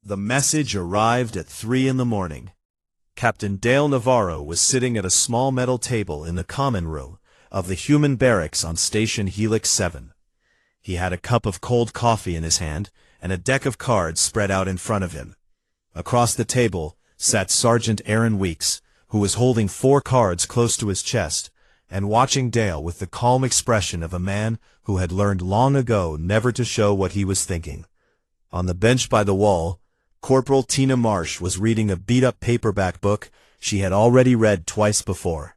The message arrived at 3 in the morning. Captain Dale Navarro was sitting at a small metal table in the common room of the human barracks on Station Helix 7. He had a cup of cold coffee in his hand and a deck of cards spread out in front of him. Across the table sat Sergeant Aaron Weeks, who was holding 4 cards close to his chest and watching Dale with the calm expression of a man who had learned long ago never to show what he was thinking. On the bench by the wall, Corporal Tina Marsh was reading a beat-up paperback book she had already read twice before.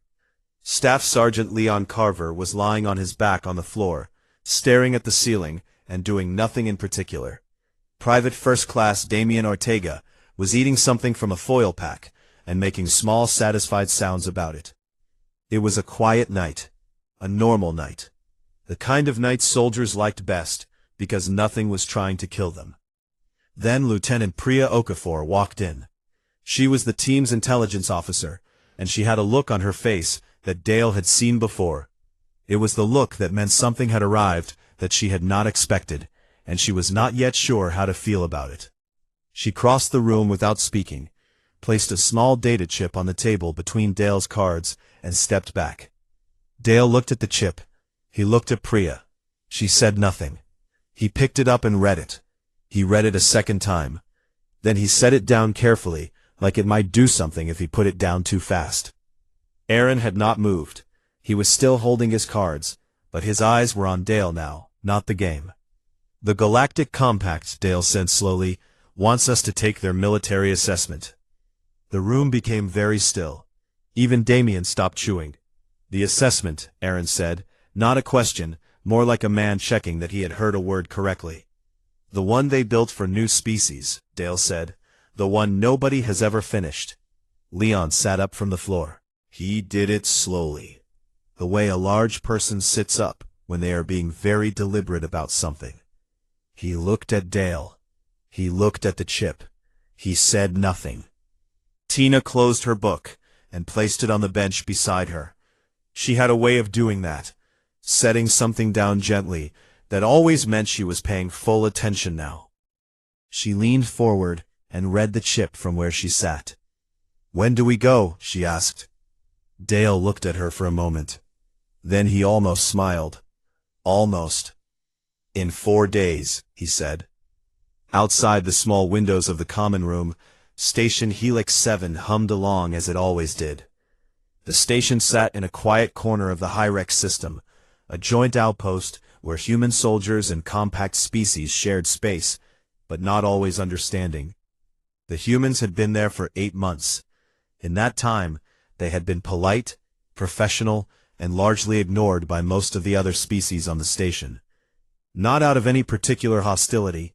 Staff Sergeant Leon Carver was lying on his back on the floor, staring at the ceiling and doing nothing in particular. Private First Class Damien Ortega was eating something from a foil pack and making small satisfied sounds about it. It was a quiet night, a normal night, the kind of night soldiers liked best because nothing was trying to kill them. Then Lieutenant Priya Okafor walked in. She was the team's intelligence officer, and she had a look on her face that Dale had seen before. It was the look that meant something had arrived that she had not expected, and she was not yet sure how to feel about it. She crossed the room without speaking, placed a small data chip on the table between Dale's cards, and stepped back. Dale looked at the chip. He looked at Priya. She said nothing. He picked it up and read it. He read it a second time. Then he set it down carefully, like it might do something if he put it down too fast. Aaron had not moved. He was still holding his cards, but his eyes were on Dale now, not the game. "The Galactic Compact," Dale said slowly, "wants us to take their military assessment." The room became very still. Even Damien stopped chewing. "The assessment," Aaron said, not a question, more like a man checking that he had heard a word correctly. "The one they built for new species," Dale said. "The one nobody has ever finished." Leon sat up from the floor. He did it slowly, the way a large person sits up when they are being very deliberate about something. He looked at Dale. He looked at the chip. He said nothing. Tina closed her book and placed it on the bench beside her. She had a way of doing that, setting something down gently, that always meant she was paying full attention now. She leaned forward and read the chip from where she sat. "When do we go?" she asked. Dale looked at her for a moment. Then he almost smiled. "Almost." "In 4 days," he said. Outside the small windows of the common room, Station Helix 7 hummed along as it always did. The station sat in a quiet corner of the Hyrex system, a joint outpost where human soldiers and compact species shared space, but not always understanding. The humans had been there for 8 months. In that time, they had been polite, professional, and largely ignored by most of the other species on the station. Not out of any particular hostility,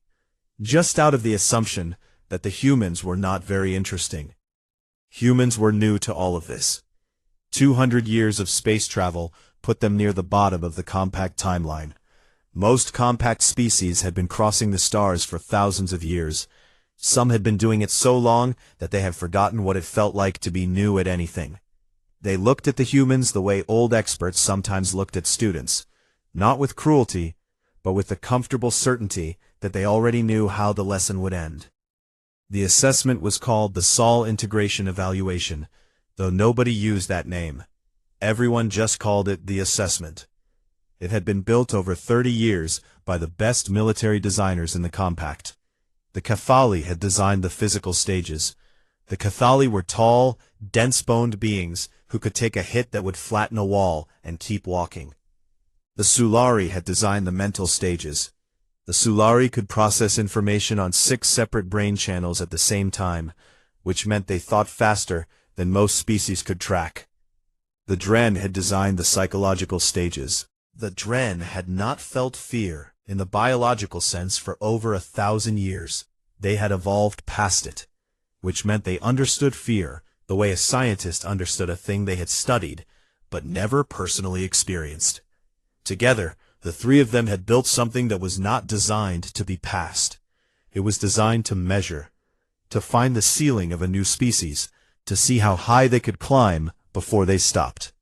just out of the assumption that the humans were not very interesting. Humans were new to all of this. 200 years of space travel put them near the bottom of the compact timeline. Most compact species had been crossing the stars for thousands of years. Some had been doing it so long that they had forgotten what it felt like to be new at anything. They looked at the humans the way old experts sometimes looked at students, not with cruelty, but with the comfortable certainty that they already knew how the lesson would end. The assessment was called the Sol Integration Evaluation, though nobody used that name. Everyone just called it the assessment. It had been built over 30 years by the best military designers in the compact. The Cathali had designed the physical stages. The Cathali were tall, dense-boned beings who could take a hit that would flatten a wall and keep walking. The Sulari had designed the mental stages. The Sulari could process information on 6 separate brain channels at the same time, which meant they thought faster than most species could track. The Dren had designed the psychological stages. The Dren had not felt fear in the biological sense for over 1,000 years. They had evolved past it, which meant they understood fear the way a scientist understood a thing they had studied, but never personally experienced. Together, the 3 of them had built something that was not designed to be passed. It was designed to measure, to find the ceiling of a new species, to see how high they could climb before they stopped.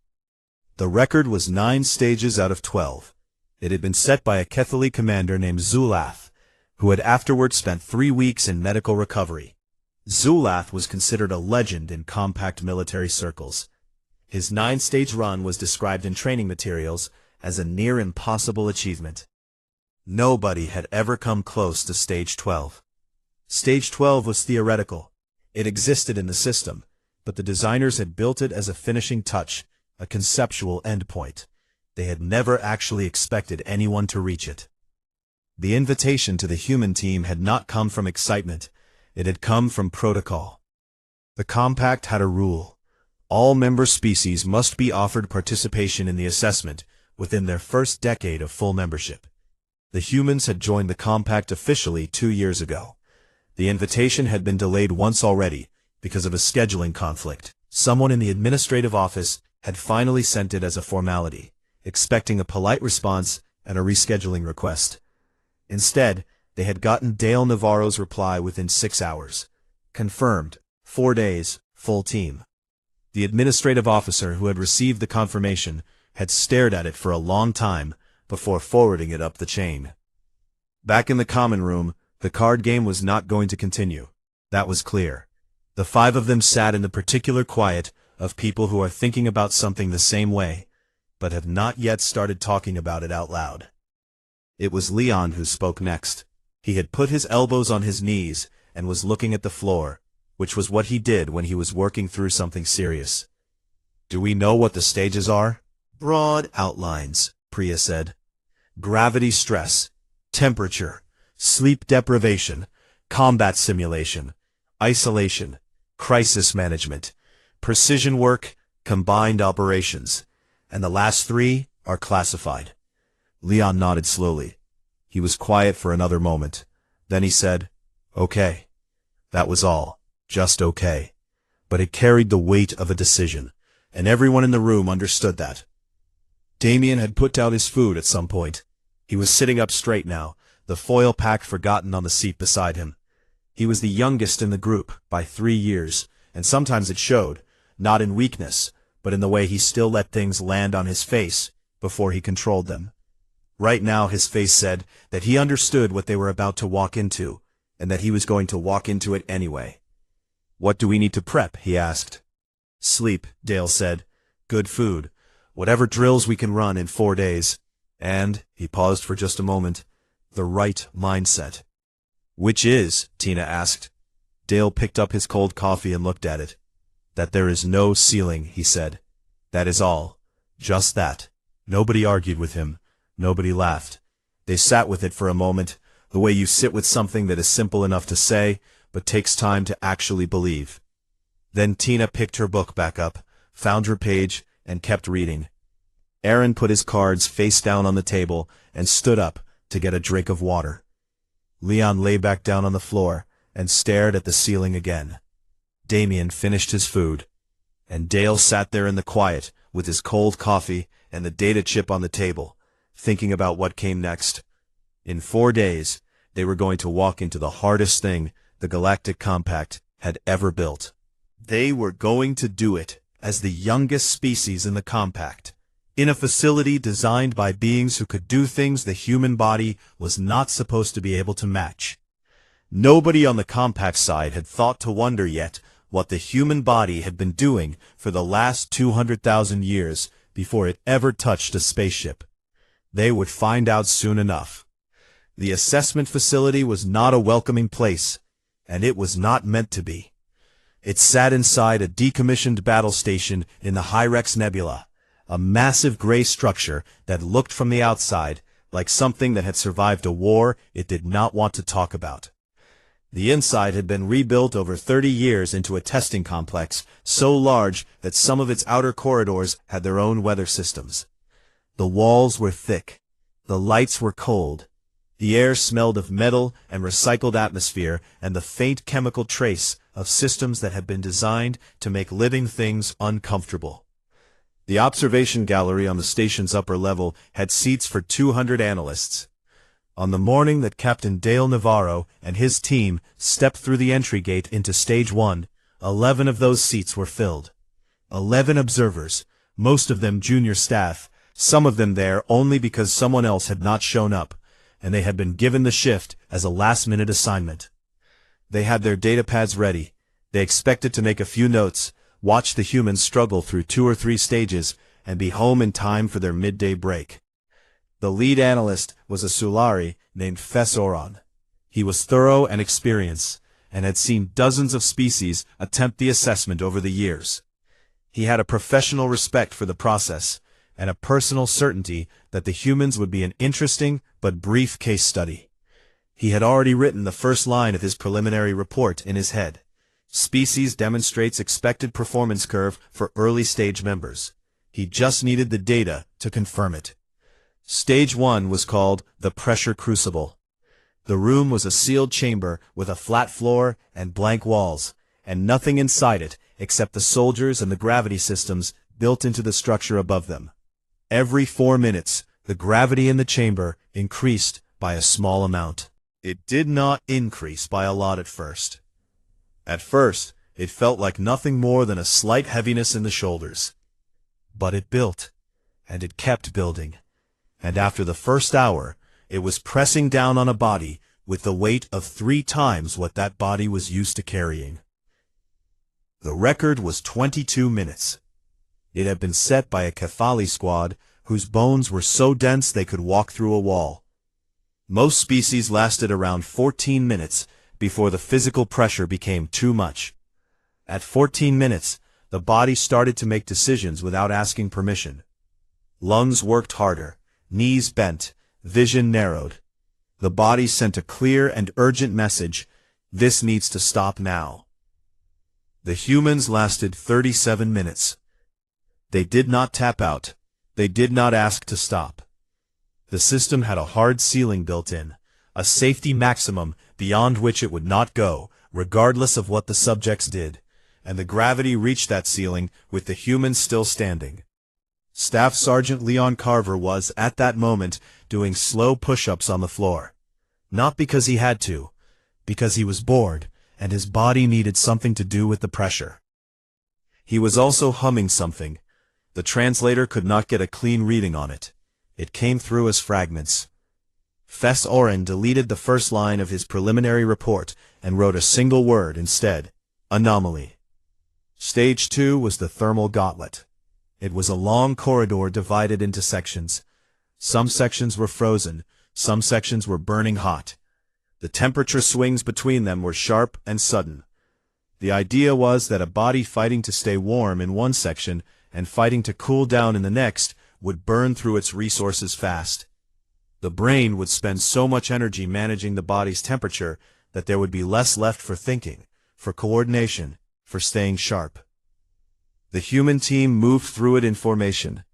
The record was 9 stages out of 12. It had been set by a Cathali commander named Zulath, who had afterwards spent 3 weeks in medical recovery. Zulath was considered a legend in compact military circles. His 9-stage run was described in training materials as a near-impossible achievement. Nobody had ever come close to Stage 12. Stage 12 was theoretical. It existed in the system, but the designers had built it as a finishing touch, a conceptual endpoint. They had never actually expected anyone to reach it. The invitation to the human team had not come from excitement. It had come from protocol. The compact had a rule. All member species must be offered participation in the assessment within their first decade of full membership. The humans had joined the compact officially 2 years ago. The invitation had been delayed once already because of a scheduling conflict. Someone in the administrative office had finally sent it as a formality, expecting a polite response and a rescheduling request. Instead, they had gotten Dale Navarro's reply within 6 hours. Confirmed, 4 days, full team. The administrative officer who had received the confirmation had stared at it for a long time before forwarding it up the chain. Back in the common room, the card game was not going to continue. That was clear. The 5 of them sat in the particular quiet of people who are thinking about something the same way, but have not yet started talking about it out loud. It was Leon who spoke next. He had put his elbows on his knees and was looking at the floor, which was what he did when he was working through something serious. "Do we know what the stages are?" "Broad outlines," Priya said. "Gravity stress, temperature, sleep deprivation, combat simulation, isolation, crisis management, precision work, combined operations, and the last 3 are classified." Leon nodded slowly. He was quiet for another moment. Then he said, "Okay." That was all. Just okay. But it carried the weight of a decision, and everyone in the room understood that. Damien had put down his food at some point. He was sitting up straight now, the foil pack forgotten on the seat beside him. He was the youngest in the group by 3 years, and sometimes it showed, not in weakness, but in the way he still let things land on his face before he controlled them. Right now his face said that he understood what they were about to walk into, and that he was going to walk into it anyway. "What do we need to prep?" he asked. "Sleep," Dale said. "Good food. Whatever drills we can run in 4 days. And," he paused for just a moment, "the right mindset." "Which is?" Tina asked. Dale picked up his cold coffee and looked at it. "That there is no ceiling," he said. "That is all. Just that." Nobody argued with him. Nobody laughed. They sat with it for a moment, the way you sit with something that is simple enough to say, but takes time to actually believe. Then Tina picked her book back up, found her page, and kept reading. Aaron put his cards face down on the table and stood up to get a drink of water. Leon lay back down on the floor and stared at the ceiling again. Damien finished his food, and Dale sat there in the quiet with his cold coffee and the data chip on the table, thinking about what came next. In 4 days, they were going to walk into the hardest thing the Galactic Compact had ever built. They were going to do it as the youngest species in the Compact, in a facility designed by beings who could do things the human body was not supposed to be able to match. Nobody on the Compact side had thought to wonder yet what the human body had been doing for the last 200,000 years before it ever touched a spaceship. They would find out soon enough. The assessment facility was not a welcoming place, and it was not meant to be. It sat inside a decommissioned battle station in the Hyrex Nebula, a massive gray structure that looked from the outside like something that had survived a war it did not want to talk about. The inside had been rebuilt over 30 years into a testing complex so large that some of its outer corridors had their own weather systems. The walls were thick. The lights were cold. The air smelled of metal and recycled atmosphere and the faint chemical trace of systems that had been designed to make living things uncomfortable. The observation gallery on the station's upper level had seats for 200 analysts. On the morning that Captain Dale Navarro and his team stepped through the entry gate into Stage 1, 11 of those seats were filled. 11 observers, most of them junior staff, some of them there only because someone else had not shown up, and they had been given the shift as a last-minute assignment. They had their datapads ready. They expected to make a few notes, watch the humans struggle through 2 or 3 stages, and be home in time for their midday break. The lead analyst was a Sulari named Fessoron. He was thorough and experienced, and had seen dozens of species attempt the assessment over the years. He had a professional respect for the process, and a personal certainty that the humans would be an interesting but brief case study. He had already written the first line of his preliminary report in his head. Species demonstrates expected performance curve for early stage members. He just needed the data to confirm it. Stage 1 was called the pressure crucible. The room was a sealed chamber with a flat floor and blank walls, and nothing inside it except the soldiers and the gravity systems built into the structure above them. Every 4 minutes, the gravity in the chamber increased by a small amount. It did not increase by a lot at first. At first, it felt like nothing more than a slight heaviness in the shoulders. But it built, and it kept building. And after the first hour, it was pressing down on a body with the weight of 3 times what that body was used to carrying. The record was 22 minutes. It had been set by a Kefali squad whose bones were so dense they could walk through a wall. Most species lasted around 14 minutes before the physical pressure became too much. At 14 minutes, the body started to make decisions without asking permission. Lungs worked harder, knees bent, vision narrowed. The body sent a clear and urgent message: this needs to stop now. The humans lasted 37 minutes. They did not tap out. They did not ask to stop. The system had a hard ceiling built in, a safety maximum beyond which it would not go, regardless of what the subjects did, and the gravity reached that ceiling with the humans still standing. Staff Sergeant Leon Carver was, at that moment, doing slow push-ups on the floor. Not because he had to, because he was bored, and his body needed something to do with the pressure. He was also humming something. The translator could not get a clean reading on it. It came through as fragments. Fess Oren deleted the first line of his preliminary report and wrote a single word instead: anomaly. Stage 2 was the thermal gauntlet. It was a long corridor divided into sections. Some sections were frozen, some sections were burning hot. The temperature swings between them were sharp and sudden. The idea was that a body fighting to stay warm in one section and fighting to cool down in the next would burn through its resources fast. The brain would spend so much energy managing the body's temperature that there would be less left for thinking, for coordination, for staying sharp. The human team moved through it in formation.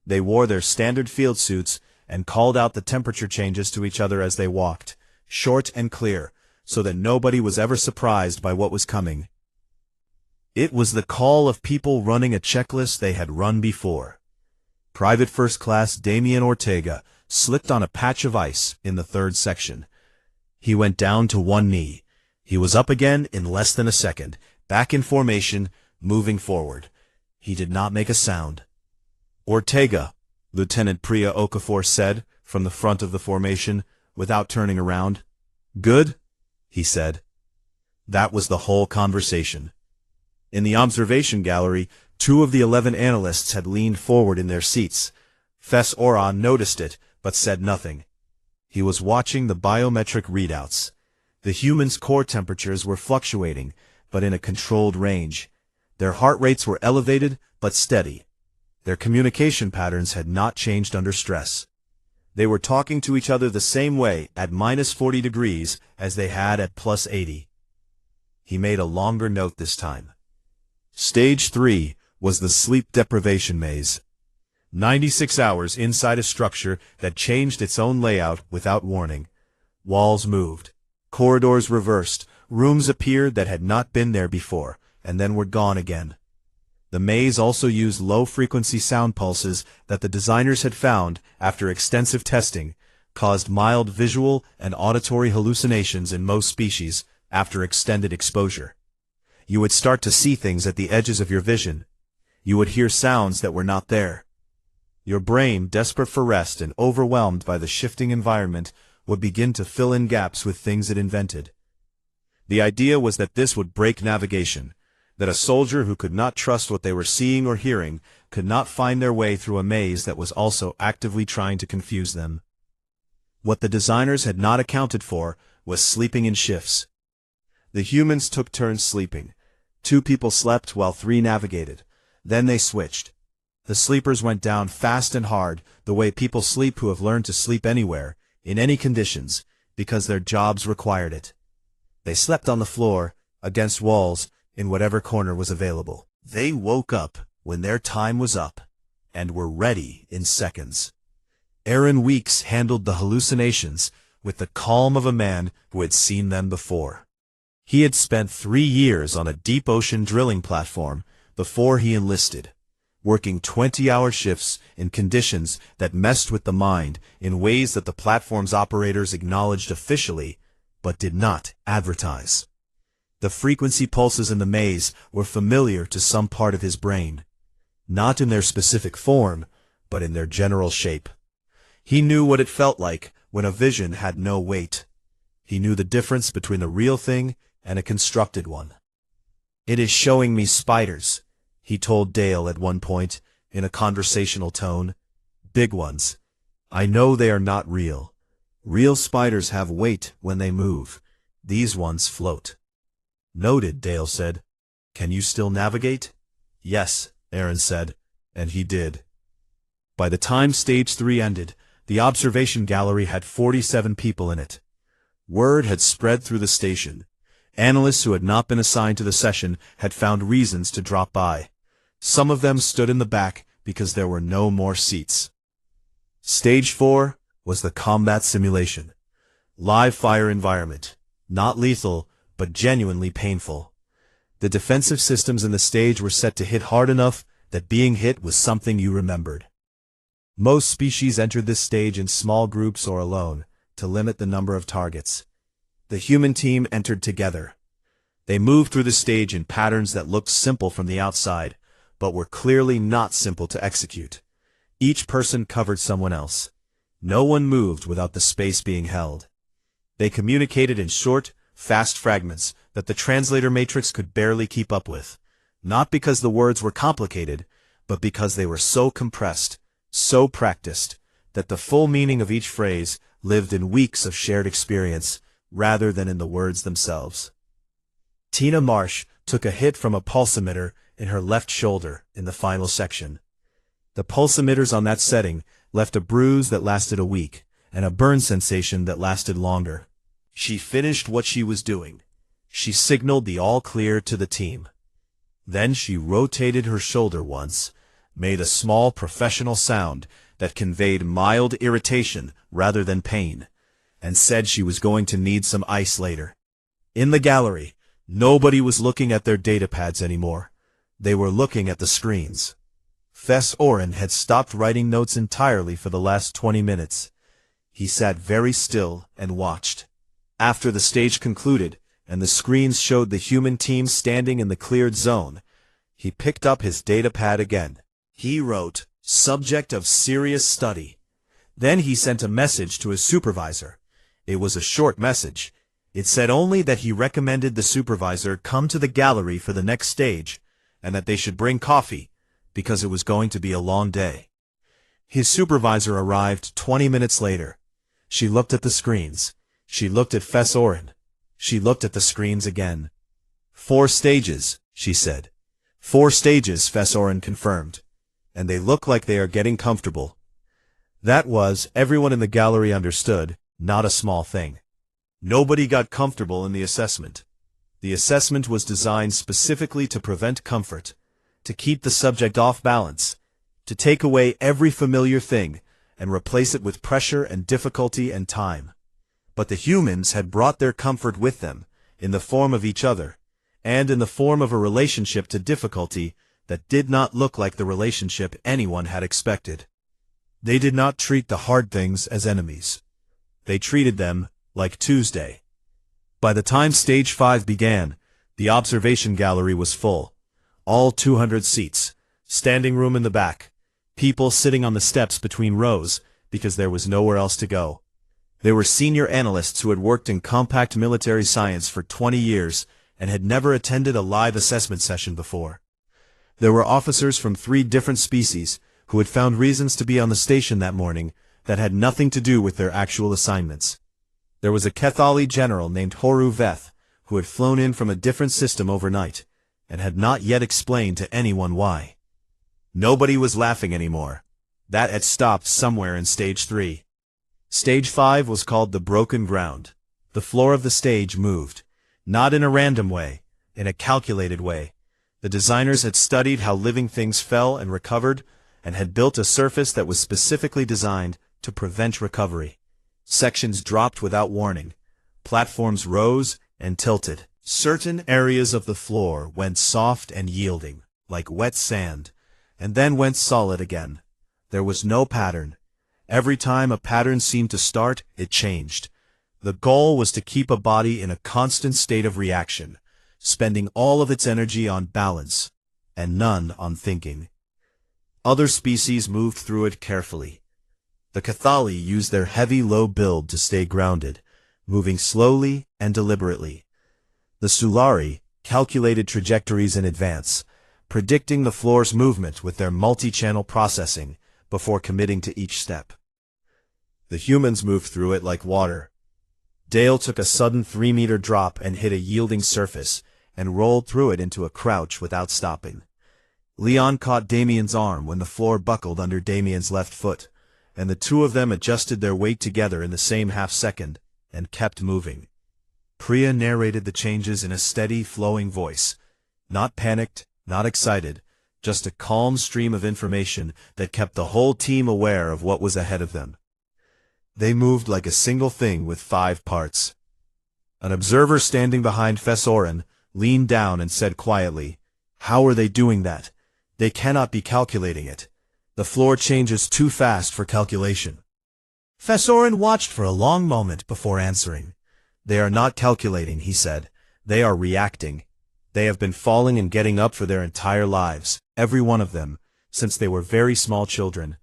They wore their standard field suits and called out the temperature changes to each other as they walked, short and clear, so that nobody was ever surprised by what was coming. It was the call of people running a checklist they had run before. Private First Class Damian Ortega slipped on a patch of ice in the 3rd section. He went down to one knee. He was up again in less than a second, back in formation, moving forward. He did not make a sound. Ortega, Lieutenant Priya Okafor said from the front of the formation, without turning around. Good, he said. That was the whole conversation. In the observation gallery, 2 of the 11 analysts had leaned forward in their seats. Fess Oran noticed it, but said nothing. He was watching the biometric readouts. The humans' core temperatures were fluctuating, but in a controlled range. Their heart rates were elevated, but steady. Their communication patterns had not changed under stress. They were talking to each other the same way at -40 degrees as they had at +80. He made a longer note this time. Stage 3 was the sleep deprivation maze. 96 hours inside a structure that changed its own layout without warning. Walls moved. Corridors reversed. Rooms appeared that had not been there before, and then were gone again. The maze also used low-frequency sound pulses that the designers had found, after extensive testing, caused mild visual and auditory hallucinations in most species after extended exposure. You would start to see things at the edges of your vision. You would hear sounds that were not there. Your brain, desperate for rest and overwhelmed by the shifting environment, would begin to fill in gaps with things it invented. The idea was that this would break navigation, that a soldier who could not trust what they were seeing or hearing could not find their way through a maze that was also actively trying to confuse them. What the designers had not accounted for was sleeping in shifts. The humans took turns sleeping. 2 people slept while 3 navigated. Then they switched. The sleepers went down fast and hard, the way people sleep who have learned to sleep anywhere, in any conditions, because their jobs required it. They slept on the floor, against walls, in whatever corner was available. They woke up when their time was up, and were ready in seconds. Aaron Weeks handled the hallucinations with the calm of a man who had seen them before. He had spent 3 years on a deep ocean drilling platform before he enlisted, working 20-hour shifts in conditions that messed with the mind in ways that the platform's operators acknowledged officially, but did not advertise. The frequency pulses in the maze were familiar to some part of his brain, not in their specific form, but in their general shape. He knew what it felt like when a vision had no weight. He knew the difference between a real thing and a constructed one. "It is showing me spiders," he told Dale at one point, in a conversational tone. "Big ones. I know they are not real. Real spiders have weight when they move. These ones float." "Noted," Dale said. "Can you still navigate?" "Yes," Aaron said, and he did. By the time Stage 3 ended, the observation gallery had 47 people in it. Word had spread through the station. Analysts who had not been assigned to the session had found reasons to drop by. Some of them stood in the back because there were no more seats. Stage 4 was the combat simulation. Live fire environment. Not lethal, but genuinely painful. The defensive systems in the stage were set to hit hard enough that being hit was something you remembered. Most species entered this stage in small groups or alone, to limit the number of targets. The human team entered together. They moved through the stage in patterns that looked simple from the outside, but were clearly not simple to execute. Each person covered someone else. No one moved without the space being held. They communicated in short, fast fragments that the translator matrix could barely keep up with, not because the words were complicated, but because they were so compressed, so practiced, that the full meaning of each phrase lived in weeks of shared experience, rather than in the words themselves. Tina Marsh took a hit from a pulsimeter in her left shoulder in the final section. The pulsimeters on that setting left a bruise that lasted a week, and a burn sensation that lasted longer. She finished what she was doing. She signaled the all-clear to the team. Then she rotated her shoulder once, made a small professional sound that conveyed mild irritation rather than pain, and said she was going to need some ice later. In the gallery, nobody was looking at their datapads anymore. They were looking at the screens. Fess Oren had stopped writing notes entirely for the last 20 minutes. He sat very still and watched. After the stage concluded, and the screens showed the human team standing in the cleared zone, he picked up his datapad again. He wrote, "Subject of serious study." Then he sent a message to his supervisor. It was a short message. It said only that he recommended the supervisor come to the gallery for the next stage, and that they should bring coffee, because it was going to be a long day. His supervisor arrived 20 minutes later. She looked at the screens. She looked at Fess Oren. She looked at the screens again. 4 stages, she said. 4 stages, Fess Oren confirmed. And they look like they are getting comfortable. That was, everyone in the gallery understood, not a small thing. Nobody got comfortable in the assessment. The assessment was designed specifically to prevent comfort, to keep the subject off balance, to take away every familiar thing and replace it with pressure and difficulty and time. But the humans had brought their comfort with them, in the form of each other, and in the form of a relationship to difficulty that did not look like the relationship anyone had expected. They did not treat the hard things as enemies. They treated them like Tuesday. By the time Stage 5 began, the observation gallery was full. All 200 seats, standing room in the back, people sitting on the steps between rows because there was nowhere else to go. They were senior analysts who had worked in compact military science for 20 years and had never attended a live assessment session before. There were officers from 3 different species who had found reasons to be on the station that morning that had nothing to do with their actual assignments. There was a Kethali general named Horu Veth who had flown in from a different system overnight and had not yet explained to anyone why. Nobody was laughing anymore. That had stopped somewhere in Stage 3. Stage 5 was called the broken ground. The floor of the stage moved, not in a random way, in a calculated way. The designers had studied how living things fell and recovered, and had built a surface that was specifically designed to prevent recovery. Sections dropped without warning. Platforms rose and tilted. Certain areas of the floor went soft and yielding, like wet sand, and then went solid again. There was no pattern. Every time a pattern seemed to start, it changed. The goal was to keep a body in a constant state of reaction, spending all of its energy on balance, and none on thinking. Other species moved through it carefully. The Kethali used their heavy low build to stay grounded, moving slowly and deliberately. The Sulari calculated trajectories in advance, predicting the floor's movement with their multi-channel processing before committing to each step. The humans moved through it like water. Dale took a sudden 3-meter drop and hit a yielding surface, and rolled through it into a crouch without stopping. Leon caught Damien's arm when the floor buckled under Damien's left foot, and the two of them adjusted their weight together in the same half-second, and kept moving. Priya narrated the changes in a steady, flowing voice. Not panicked, not excited, just a calm stream of information that kept the whole team aware of what was ahead of them. They moved like a single thing with 5 parts. An observer standing behind Fesoren leaned down and said quietly, "How are they doing that? They cannot be calculating it. The floor changes too fast for calculation." Fesoren watched for a long moment before answering. "They are not calculating," he said. "They are reacting. They have been falling and getting up for their entire lives, every one of them, since they were very small children.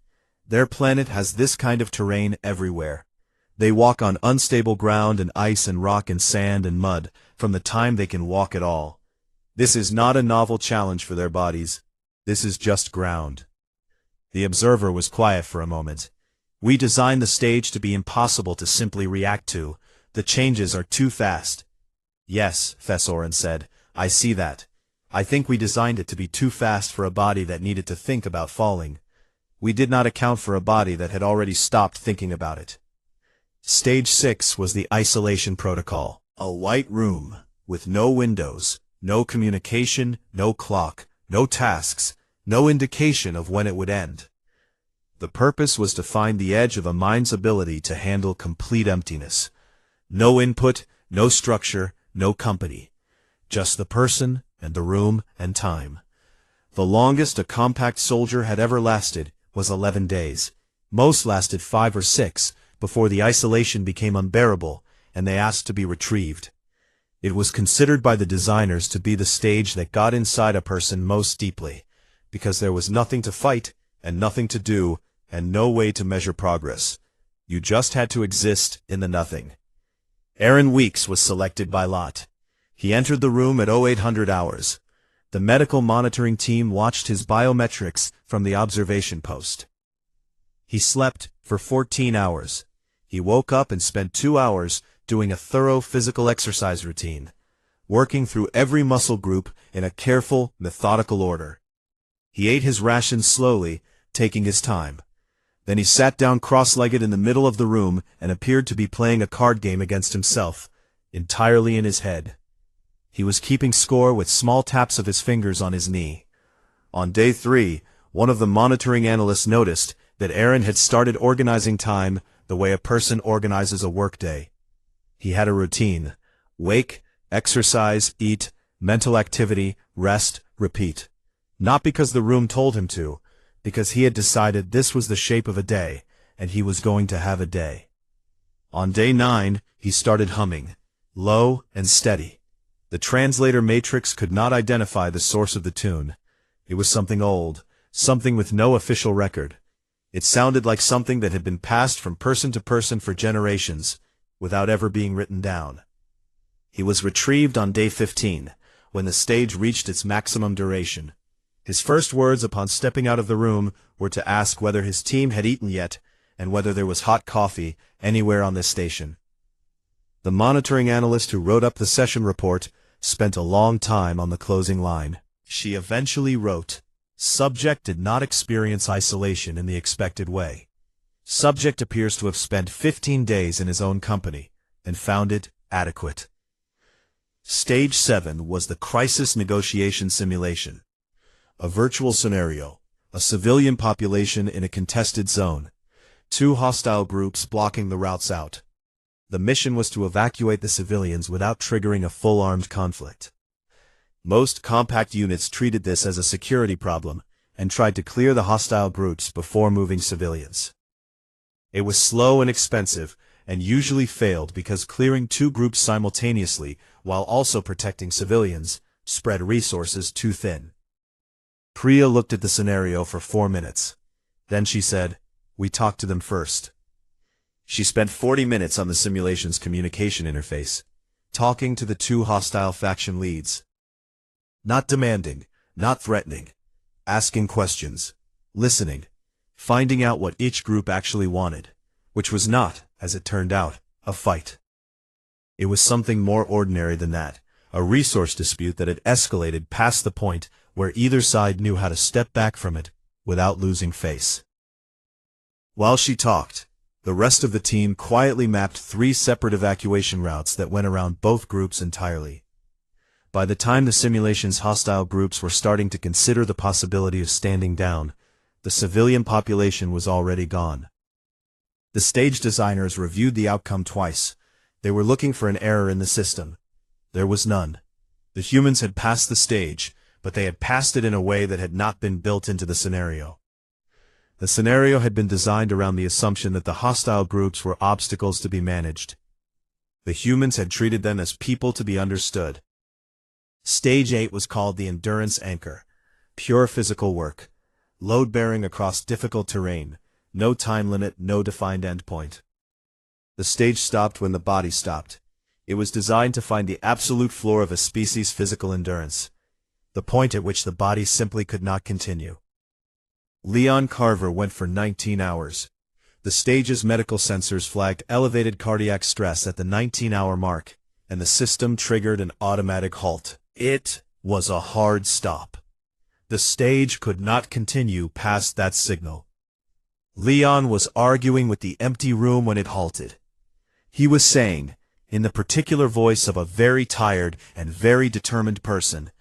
Their planet has this kind of terrain everywhere. They walk on unstable ground and ice and rock and sand and mud from the time they can walk at all. This is not a novel challenge for their bodies. This is just ground." The observer was quiet for a moment. "We designed the stage to be impossible to simply react to. The changes are too fast." "Yes," Fesoren said, "I see that. I think we designed it to be too fast for a body that needed to think about falling. We did not account for a body that had already stopped thinking about it." Stage 6 was the isolation protocol. A white room, with no windows, no communication, no clock, no tasks, no indication of when it would end. The purpose was to find the edge of a mind's ability to handle complete emptiness. No input, no structure, no company. Just the person, and the room, and time. The longest a compact soldier had ever lasted was 11 days. Most lasted 5 or 6, before the isolation became unbearable, and they asked to be retrieved. It was considered by the designers to be the stage that got inside a person most deeply, because there was nothing to fight, and nothing to do, and no way to measure progress. You just had to exist in the nothing. Aaron Weeks was selected by lot. He entered the room at 0800 hours. The medical monitoring team watched his biometrics from the observation post. He slept for 14 hours. He woke up and spent 2 hours doing a thorough physical exercise routine, working through every muscle group in a careful, methodical order. He ate his rations slowly, taking his time. Then he sat down cross-legged in the middle of the room and appeared to be playing a card game against himself, entirely in his head. He was keeping score with small taps of his fingers on his knee. On day 3, one of the monitoring analysts noticed that Aaron had started organizing time the way a person organizes a workday. He had a routine: wake, exercise, eat, mental activity, rest, repeat. Not because the room told him to, because he had decided this was the shape of a day, and he was going to have a day. On day 9, he started humming, low and steady. The translator matrix could not identify the source of the tune. It was something old, something with no official record. It sounded like something that had been passed from person to person for generations, without ever being written down. He was retrieved on day 15, when the stage reached its maximum duration. His first words upon stepping out of the room were to ask whether his team had eaten yet, and whether there was hot coffee anywhere on this station. The monitoring analyst who wrote up the session report spent a long time on the closing line. She eventually wrote, "Subject did not experience isolation in the expected way. Subject appears to have spent 15 days in his own company, and found it adequate." Stage 7 was the crisis negotiation simulation. A virtual scenario, a civilian population in a contested zone, 2 hostile groups blocking the routes out. The mission was to evacuate the civilians without triggering a full-armed conflict. Most compact units treated this as a security problem and tried to clear the hostile groups before moving civilians. It was slow and expensive, and usually failed because clearing 2 groups simultaneously while also protecting civilians spread resources too thin. Priya looked at the scenario for 4 minutes. Then she said, "We talk to them first." She spent 40 minutes on the simulation's communication interface, talking to the 2 hostile faction leads. Not demanding, not threatening, asking questions, listening, finding out what each group actually wanted, which was not, as it turned out, a fight. It was something more ordinary than that, a resource dispute that had escalated past the point where either side knew how to step back from it without losing face. While she talked, the rest of the team quietly mapped 3 separate evacuation routes that went around both groups entirely. By the time the simulation's hostile groups were starting to consider the possibility of standing down, the civilian population was already gone. The stage designers reviewed the outcome twice. They were looking for an error in the system. There was none. The humans had passed the stage, but they had passed it in a way that had not been built into the scenario. The scenario had been designed around the assumption that the hostile groups were obstacles to be managed. The humans had treated them as people to be understood. Stage 8 was called the Endurance Anchor. Pure physical work. Load-bearing across difficult terrain. No time limit, no defined endpoint. The stage stopped when the body stopped. It was designed to find the absolute floor of a species' physical endurance. The point at which the body simply could not continue. Leon Carver went for 19 hours. The stage's medical sensors flagged elevated cardiac stress at the 19-hour mark, and the system triggered an automatic halt. It was a hard stop. The stage could not continue past that signal. Leon was arguing with the empty room when it halted. He was saying, in the particular voice of a very tired and very determined person,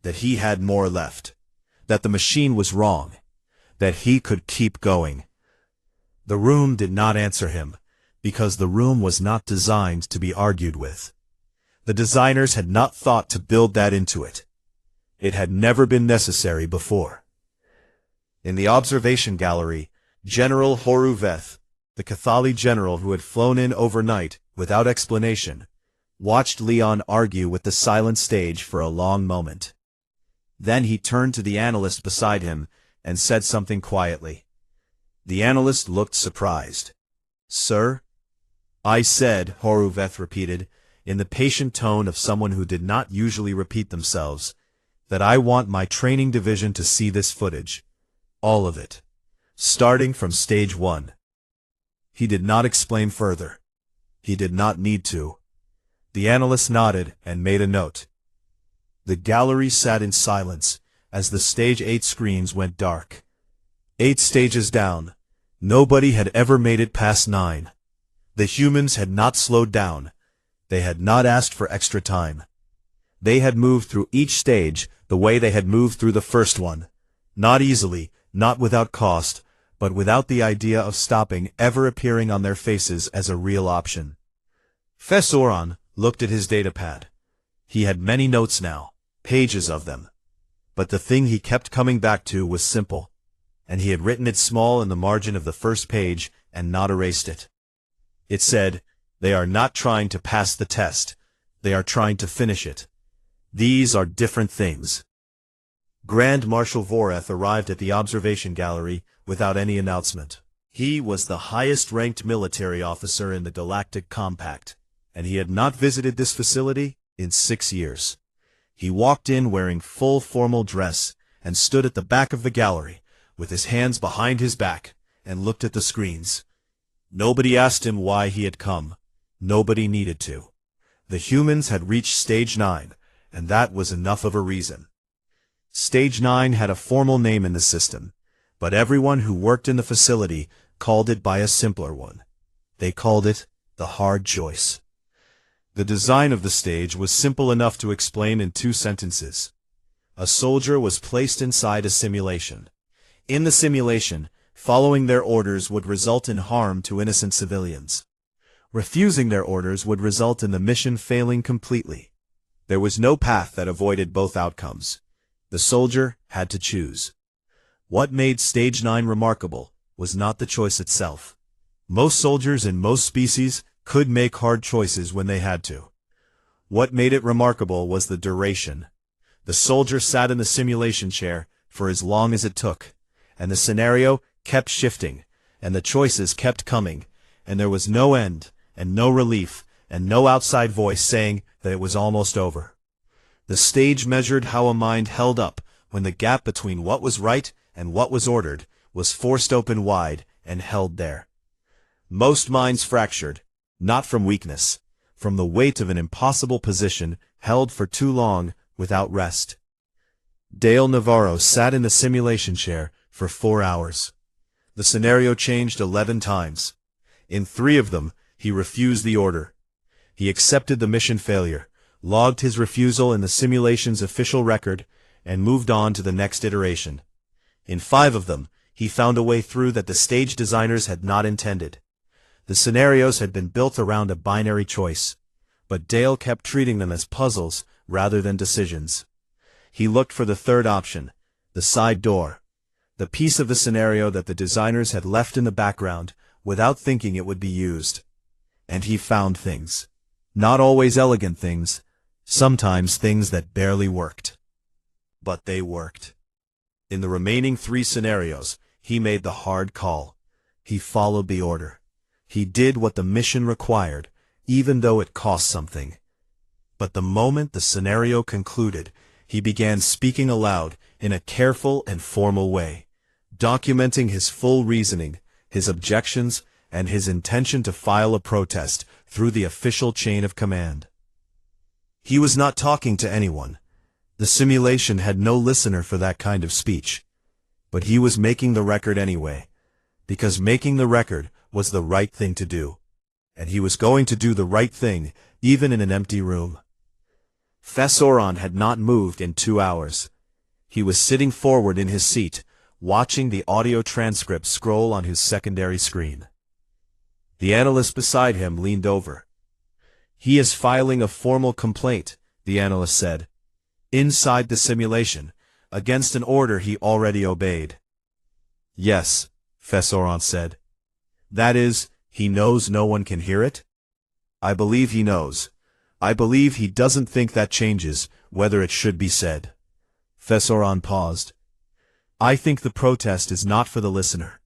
that he had more left, that the machine was wrong, that he could keep going. The room did not answer him, because the room was not designed to be argued with. The designers had not thought to build that into it. It had never been necessary before. In the observation gallery, General Horuveth, the Cathali general who had flown in overnight without explanation, watched Leon argue with the silent stage for a long moment. Then he turned to the analyst beside him and said something quietly. The analyst looked surprised. "Sir?" "I said," Horuveth repeated, in the patient tone of someone who did not usually repeat themselves, "that I want my training division to see this footage. All of it. Starting from stage 1. He did not explain further. He did not need to. The analyst nodded and made a note. The gallery sat in silence as the stage 8 screens went dark. 8 stages down. Nobody had ever made it past 9. The humans had not slowed down. They had not asked for extra time. They had moved through each stage the way they had moved through the first one. Not easily, not without cost, but without the idea of stopping ever appearing on their faces as a real option. Fesoran looked at his datapad. He had many notes now, pages of them. But the thing he kept coming back to was simple, and he had written it small in the margin of the first page and not erased it. It said, "They are not trying to pass the test. They are trying to finish it. These are different things." Grand Marshal Voreth arrived at the observation gallery without any announcement. He was the highest-ranked military officer in the Galactic Compact, and he had not visited this facility in 6 years. He walked in wearing full formal dress and stood at the back of the gallery, with his hands behind his back, and looked at the screens. Nobody asked him why he had come. Nobody needed to. The humans had reached Stage 9, and that was enough of a reason. Stage 9 had a formal name in the system, but everyone who worked in the facility called it by a simpler one. They called it the hard choice. The design of the stage was simple enough to explain in 2 sentences. A soldier was placed inside a simulation. In the simulation, following their orders would result in harm to innocent civilians. Refusing their orders would result in the mission failing completely. There was no path that avoided both outcomes. The soldier had to choose. What made Stage 9 remarkable was not the choice itself. Most soldiers in most species could make hard choices when they had to. What made it remarkable was the duration. The soldier sat in the simulation chair for as long as it took, and the scenario kept shifting, and the choices kept coming, and there was no end, and no relief, and no outside voice saying that it was almost over. The stage measured how a mind held up when the gap between what was right and what was ordered was forced open wide and held there. Most minds fractured, not from weakness, from the weight of an impossible position held for too long without rest. Dale Navarro sat in the simulation chair for 4 hours. The scenario changed 11 times. In 3 of them, he refused the order. He accepted the mission failure, logged his refusal in the simulation's official record, and moved on to the next iteration. In 5 of them, he found a way through that the stage designers had not intended. The scenarios had been built around a binary choice, but Dale kept treating them as puzzles rather than decisions. He looked for the third option, the side door, the piece of the scenario that the designers had left in the background without thinking it would be used. And he found things. Not always elegant things, sometimes things that barely worked. But they worked. In the remaining 3 scenarios, he made the hard call. He followed the order. He did what the mission required, even though it cost something. But the moment the scenario concluded, he began speaking aloud in a careful and formal way, documenting his full reasoning, his objections, and his intention to file a protest through the official chain of command. He was not talking to anyone. The simulation had no listener for that kind of speech. But he was making the record anyway, because making the record was the right thing to do. And he was going to do the right thing, even in an empty room. Fessoron had not moved in 2 hours. He was sitting forward in his seat, watching the audio transcript scroll on his secondary screen. The analyst beside him leaned over. "He is filing a formal complaint," the analyst said, "inside the simulation, against an order he already obeyed." "Yes," Fessoron said. "That is, he knows no one can hear it?" "I believe he knows. I believe he doesn't think that changes whether it should be said." Fessoron paused. "I think the protest is not for the listener.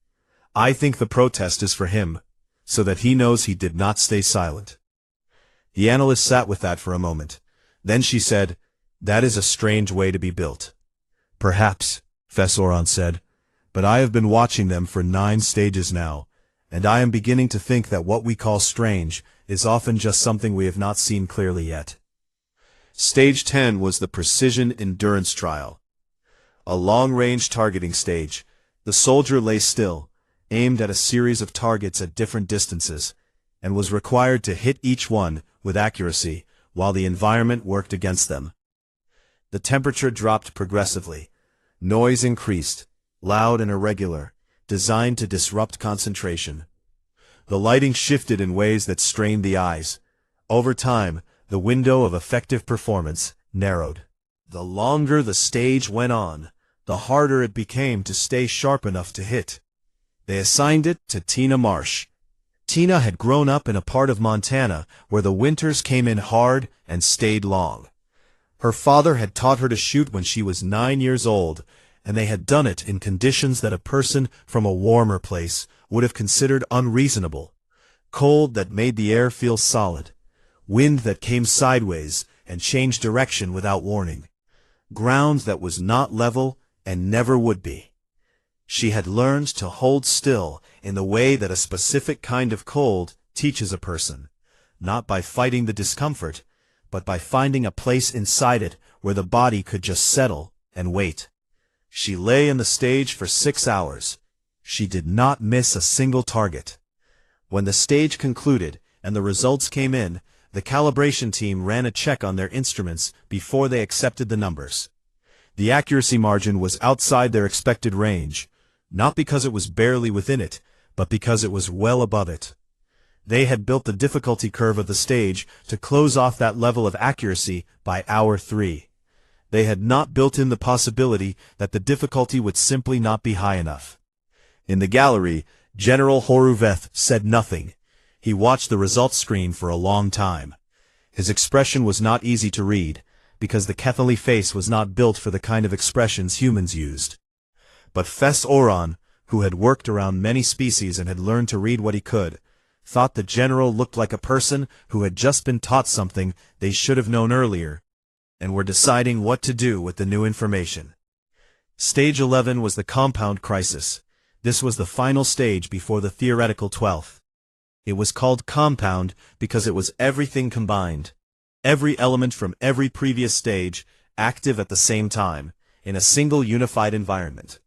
I think the protest is for him, so that he knows he did not stay silent." The analyst sat with that for a moment. Then she said, "That is a strange way to be built." "Perhaps," Fessoron said, "but I have been watching them for 9 stages now, and I am beginning to think that what we call strange is often just something we have not seen clearly yet." Stage 10 was the Precision Endurance Trial. A long-range targeting stage. The soldier lay still, aimed at a series of targets at different distances, and was required to hit each one with accuracy while the environment worked against them. The temperature dropped progressively. Noise increased, loud and irregular, designed to disrupt concentration. The lighting shifted in ways that strained the eyes. Over time, the window of effective performance narrowed. The longer the stage went on, the harder it became to stay sharp enough to hit. They assigned it to Tina Marsh. Tina had grown up in a part of Montana where the winters came in hard and stayed long. Her father had taught her to shoot when she was 9 years old, and they had done it in conditions that a person from a warmer place would have considered unreasonable. Cold that made the air feel solid. Wind that came sideways and changed direction without warning. Ground that was not level and never would be. She had learned to hold still in the way that a specific kind of cold teaches a person, not by fighting the discomfort, but by finding a place inside it where the body could just settle and wait. She lay in the stage for 6 hours. She did not miss a single target. When the stage concluded and the results came in, the calibration team ran a check on their instruments before they accepted the numbers. The accuracy margin was outside their expected range, not because it was barely within it, but because it was well above it. They had built the difficulty curve of the stage to close off that level of accuracy by hour 3. They had not built in the possibility that the difficulty would simply not be high enough. In the gallery, General Horuveth said nothing. He watched the results screen for a long time. His expression was not easy to read, because the Kethali face was not built for the kind of expressions humans used. But Fess Oron, who had worked around many species and had learned to read what he could, thought the general looked like a person who had just been taught something they should have known earlier, and were deciding what to do with the new information. Stage 11 was the compound crisis. This was the final stage before the theoretical 12th. It was called compound because it was everything combined. Every element from every previous stage, active at the same time, in a single unified environment.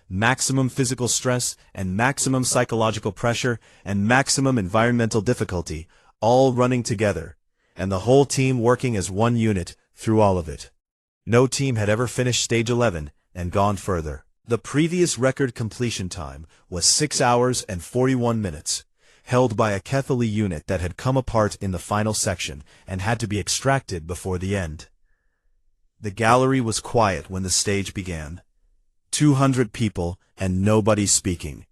Maximum physical stress and maximum psychological pressure and maximum environmental difficulty, all running together, and the whole team working as one unit through all of it. No team had ever finished stage 11 and gone further. The previous record completion time was 6 hours and 41 minutes, held by a Kethali unit that had come apart in the final section and had to be extracted before the end. The gallery was quiet when the stage began. 200 people and nobody speaking.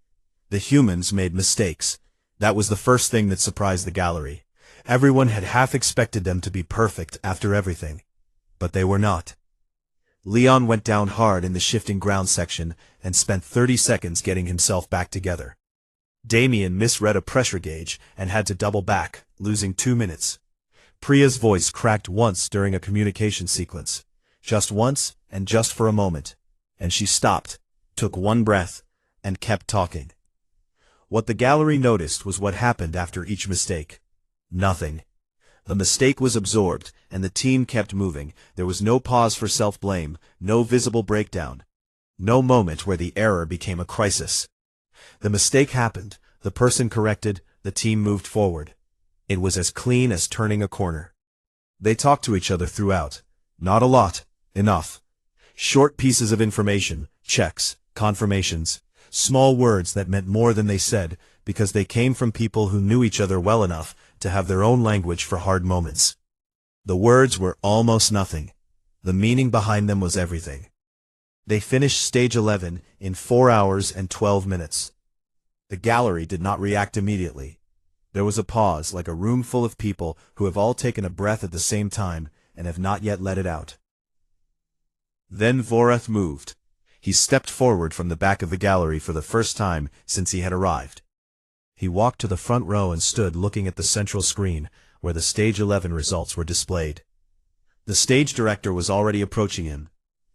The humans made mistakes. That was the first thing that surprised the gallery. Everyone had half expected them to be perfect after everything. But they were not. Leon went down hard in the shifting ground section and spent 30 seconds getting himself back together. Damien misread a pressure gauge and had to double back, losing 2 minutes. Priya's voice cracked once during a communication sequence. Just once and just for a moment. And she stopped, took one breath, and kept talking. What the gallery noticed was what happened after each mistake. Nothing. The mistake was absorbed, and the team kept moving. There was no pause for self-blame, no visible breakdown. No moment where the error became a crisis. The mistake happened, the person corrected, the team moved forward. It was as clean as turning a corner. They talked to each other throughout. Not a lot. Enough. Short pieces of information, checks, confirmations, small words that meant more than they said, because they came from people who knew each other well enough to have their own language for hard moments. The words were almost nothing. The meaning behind them was everything. They finished stage 11 in 4 hours and 12 minutes. The gallery did not react immediately. There was a pause, like a room full of people who have all taken a breath at the same time and have not yet let it out. Then Voreth moved. He stepped forward from the back of the gallery for the first time since he had arrived. He walked to the front row and stood looking at the central screen, where the stage 11 results were displayed. The stage director was already approaching him.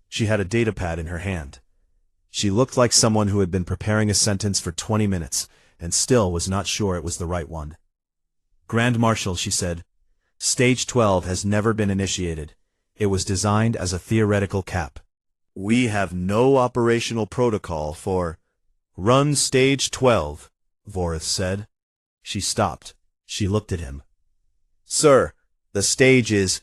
She had a datapad in her hand. She looked like someone who had been preparing a sentence for 20 minutes, and still was not sure it was the right one. Grand Marshal, she said, Stage 12 has never been initiated. It was designed as a theoretical cap. We have no operational protocol for Run Stage 12, Voreth said. She stopped. She looked at him. Sir, the stage is—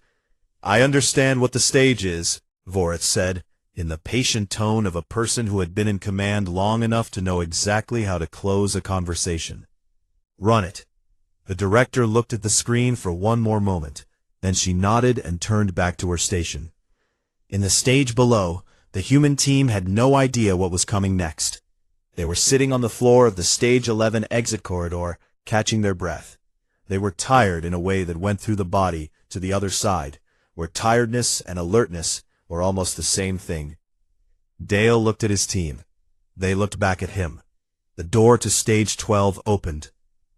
I understand what the stage is, Voreth said, in the patient tone of a person who had been in command long enough to know exactly how to close a conversation. Run it. The director looked at the screen for one more moment. Then she nodded and turned back to her station. In the stage below, the human team had no idea what was coming next. They were sitting on the floor of the stage 11 exit corridor, catching their breath. They were tired in a way that went through the body to the other side, where tiredness and alertness were almost the same thing. Dale looked at his team. They looked back at him. The door to Stage 12 opened.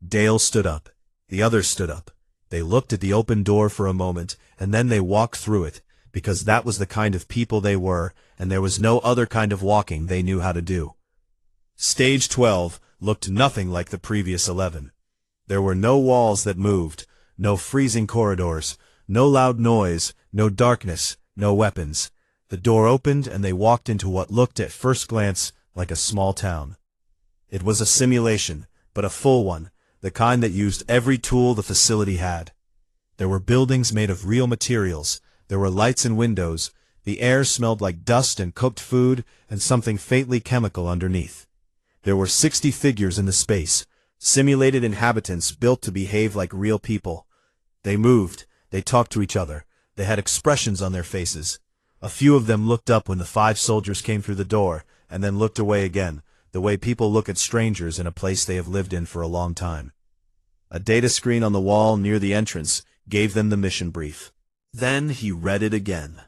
Dale stood up. The others stood up. They looked at the open door for a moment, and then they walked through it, because that was the kind of people they were, and there was no other kind of walking they knew how to do. Stage 12 looked nothing like the previous 11. There were no walls that moved, no freezing corridors, no loud noise, no darkness, no weapons. The door opened and they walked into what looked at first glance like a small town. It was a simulation, but a full one, the kind that used every tool the facility had. There were buildings made of real materials, there were lights and windows, the air smelled like dust and cooked food and something faintly chemical underneath. There were 60 figures in the space, simulated inhabitants built to behave like real people. They moved, they talked to each other, they had expressions on their faces. A few of them looked up when the 5 soldiers came through the door, and then looked away again, the way people look at strangers in a place they have lived in for a long time. A data screen on the wall near the entrance gave them the mission brief. Then he read it again.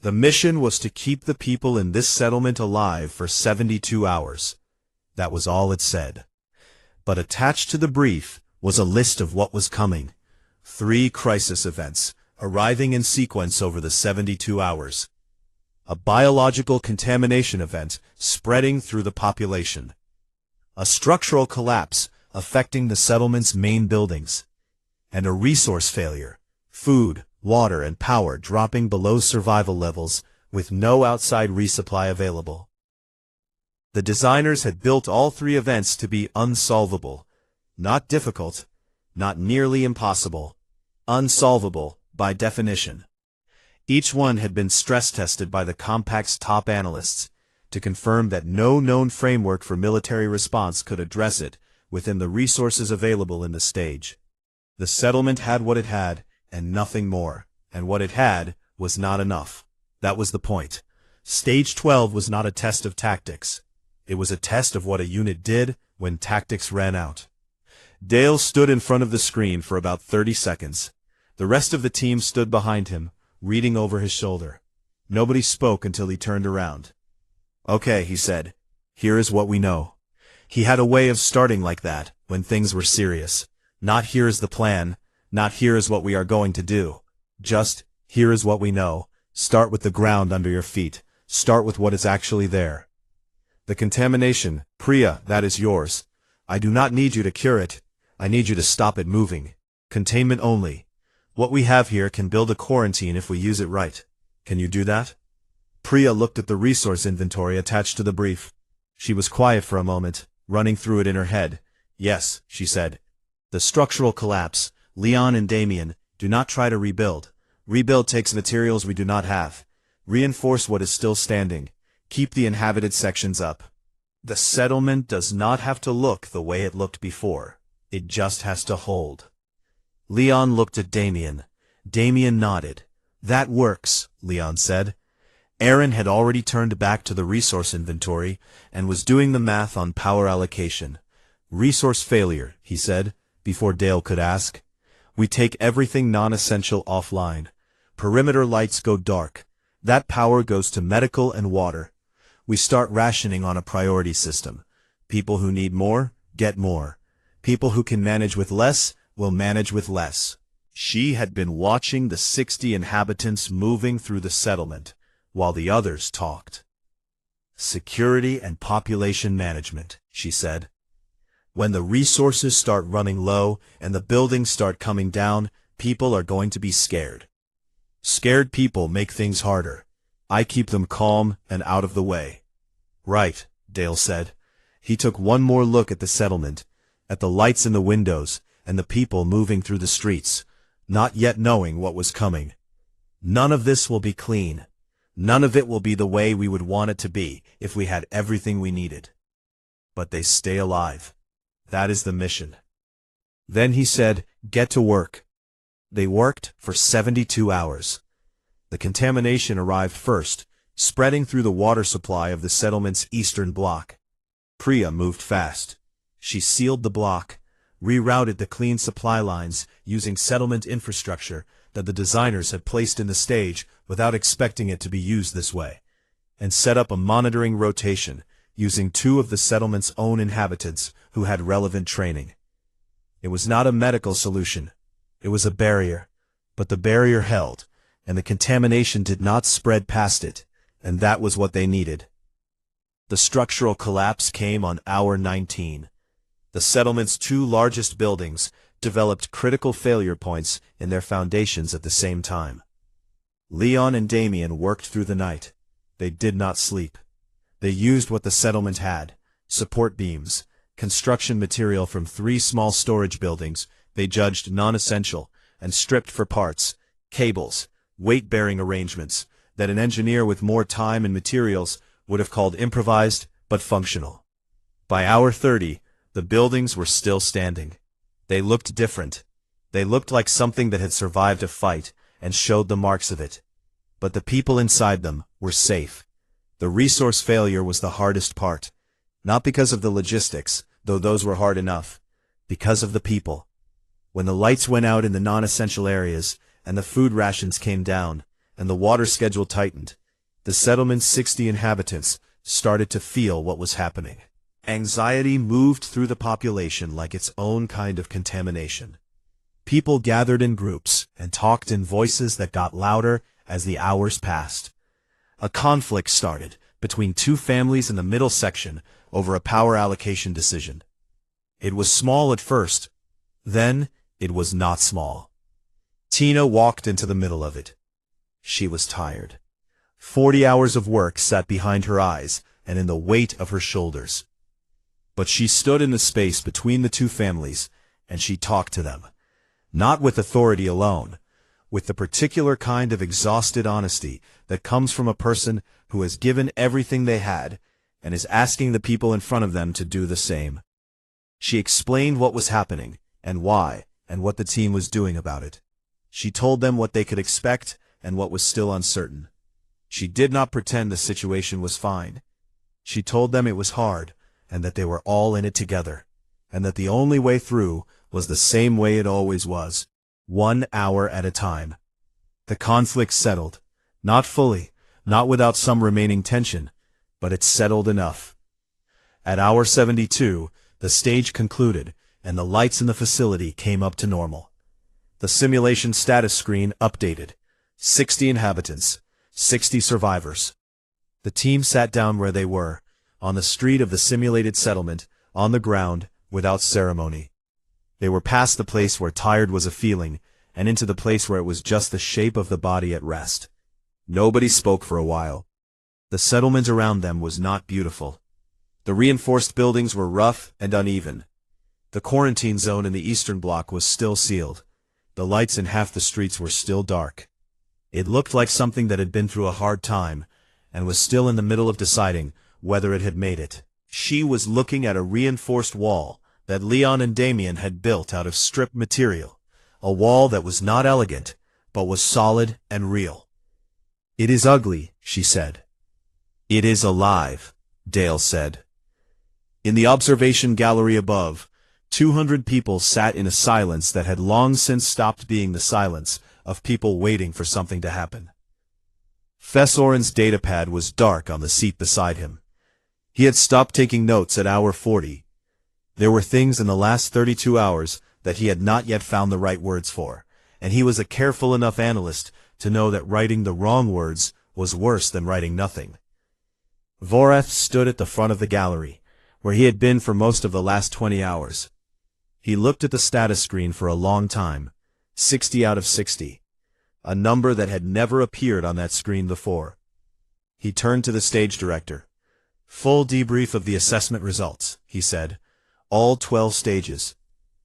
The mission was to keep the people in this settlement alive for 72 hours. That was all it said. But attached to the brief was a list of what was coming. 3 crisis events, arriving in sequence over the 72 hours. A biological contamination event spreading through the population. A structural collapse affecting the settlement's main buildings. And a resource failure, food, water, and power dropping below survival levels with no outside resupply available. The designers had built all 3 events to be unsolvable. Not difficult, not nearly impossible. Unsolvable, by definition. Each one had been stress-tested by the Compact's top analysts to confirm that no known framework for military response could address it within the resources available in the stage. The settlement had what it had, and nothing more, and what it had was not enough. That was the point. Stage 12 was not a test of tactics. It was a test of what a unit did when tactics ran out. Dale stood in front of the screen for about 30 seconds. The rest of the team stood behind him, reading over his shoulder. Nobody spoke until he turned around. "Okay," he said. "Here is what we know." He had a way of starting like that, when things were serious. Not "here is the plan," not "here is what we are going to do." Just, "here is what we know." Start with the ground under your feet. Start with what is actually there. The contamination, Priya, that is yours. I do not need you to cure it. I need you to stop it moving. Containment only. What we have here can build a quarantine if we use it right. Can you do that? Priya looked at the resource inventory attached to the brief. She was quiet for a moment, running through it in her head. "Yes," she said. "The structural collapse. Leon and Damien, do not try to rebuild. Rebuild takes materials we do not have. Reinforce what is still standing. Keep the inhabited sections up. The settlement does not have to look the way it looked before. It just has to hold." Leon looked at Damien. Damien nodded. "That works," Leon said. Aaron had already turned back to the resource inventory and was doing the math on power allocation. "Resource failure," he said, before Dale could ask. "We take everything non-essential offline. Perimeter lights go dark. That power goes to medical and water. We start rationing on a priority system. People who need more, get more. People who can manage with less, will manage with less." She had been watching the 60 inhabitants moving through the settlement, while the others talked. "Security and population management," she said. "When the resources start running low and the buildings start coming down, people are going to be scared. Scared people make things harder. I keep them calm and out of the way." "Right," Dale said. He took one more look at the settlement, at the lights in the windows, and the people moving through the streets, not yet knowing what was coming. None of this will be clean. None of it will be the way we would want it to be if we had everything we needed. But they stay alive. That is the mission. Then he said, "Get to work." They worked for 72 hours. The contamination arrived first, spreading through the water supply of the settlement's eastern block. Priya moved fast. She sealed the block, rerouted the clean supply lines using settlement infrastructure that the designers had placed in the stage without expecting it to be used this way. and set up a monitoring rotation, using 2 of the settlement's own inhabitants who had relevant training. It was not a medical solution. It was a barrier. But the barrier held, and the contamination did not spread past it, and that was what they needed. The structural collapse came on hour 19. The settlement's 2 largest buildings developed critical failure points in their foundations at the same time. Leon and Damien worked through the night. They did not sleep. They used what the settlement had: support beams, construction material from 3 small storage buildings they judged non-essential, and stripped for parts, cables, weight-bearing arrangements that an engineer with more time and materials would have called improvised but functional. By hour 30, the buildings were still standing. They looked different. They looked like something that had survived a fight and showed the marks of it. But the people inside them were safe. The resource failure was the hardest part. Not because of the logistics, though those were hard enough. Because of the people. When the lights went out in the non-essential areas, and the food rations came down, and the water schedule tightened, the settlement's 60 inhabitants started to feel what was happening. Anxiety moved through the population like its own kind of contamination. People gathered in groups and talked in voices that got louder as the hours passed. A conflict started between 2 families in the middle section over a power allocation decision. It was small at first. Then, it was not small. Tina walked into the middle of it. She was tired. 40 hours of work sat behind her eyes and in the weight of her shoulders. But she stood in the space between the 2 families, and she talked to them. Not with authority alone, with the particular kind of exhausted honesty that comes from a person who has given everything they had and is asking the people in front of them to do the same. She explained what was happening, and why, and what the team was doing about it. She told them what they could expect and what was still uncertain. She did not pretend the situation was fine. She told them it was hard, and that they were all in it together, and that the only way through was the same way it always was, 1 hour at a time. The conflict settled. Not fully, not without some remaining tension, but it settled enough. At hour 72, the stage concluded, and the lights in the facility came up to normal. The simulation status screen updated. 60 inhabitants, 60 survivors. The team sat down where they were, on the street of the simulated settlement, on the ground, without ceremony. They were past the place where tired was a feeling, and into the place where it was just the shape of the body at rest. Nobody spoke for a while. The settlement around them was not beautiful. The reinforced buildings were rough and uneven. The quarantine zone in the eastern block was still sealed. The lights in half the streets were still dark. It looked like something that had been through a hard time, and was still in the middle of deciding whether it had made it. She was looking at a reinforced wall that Leon and Damien had built out of stripped material, a wall that was not elegant, but was solid and real. "It is ugly," she said. "It is alive," Dale said. In the observation gallery above, 200 people sat in a silence that had long since stopped being the silence of people waiting for something to happen. Fessorin's datapad was dark on the seat beside him. He had stopped taking notes at hour 40. There were things in the last 32 hours that he had not yet found the right words for, and he was a careful enough analyst to know that writing the wrong words was worse than writing nothing. Vorath stood at the front of the gallery, where he had been for most of the last 20 hours. He looked at the status screen for a long time, 60 out of 60, a number that had never appeared on that screen before. He turned to the stage director. "Full debrief of the assessment results," he said. "All 12 stages.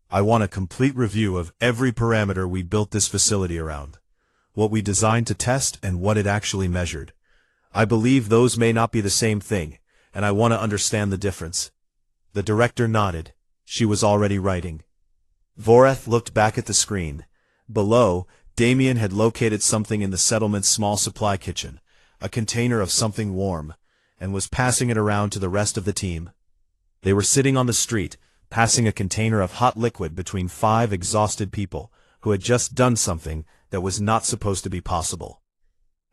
I want a complete review of every parameter we built this facility around, what we designed to test and what it actually measured. I believe those may not be the same thing, and I want to understand the difference." The director nodded. She was already writing. Vorath looked back at the screen. Below, Damien had located something in the settlement's small supply kitchen, a container of something warm, and was passing it around to the rest of the team. They were sitting on the street, passing a container of hot liquid between 5 exhausted people who had just done something that was not supposed to be possible.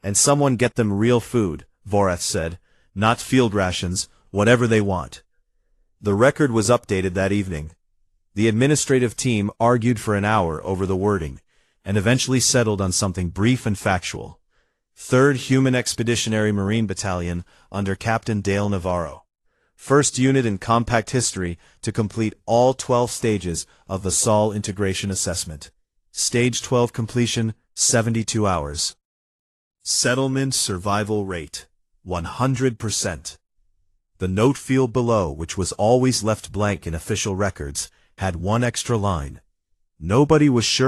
"And someone get them real food," Vorath said. Not field rations, whatever they want. The record was updated that evening. The administrative team argued for an hour over the wording, and eventually settled on something brief and factual. 3rd Human Expeditionary Marine Battalion under Captain Dale Navarro. 1st unit in compact history to complete all 12 stages of the SOL integration assessment. Stage 12 completion, 72 hours. Settlement survival rate, 100%. The note field below, which was always left blank in official records, had one extra line. Nobody was sure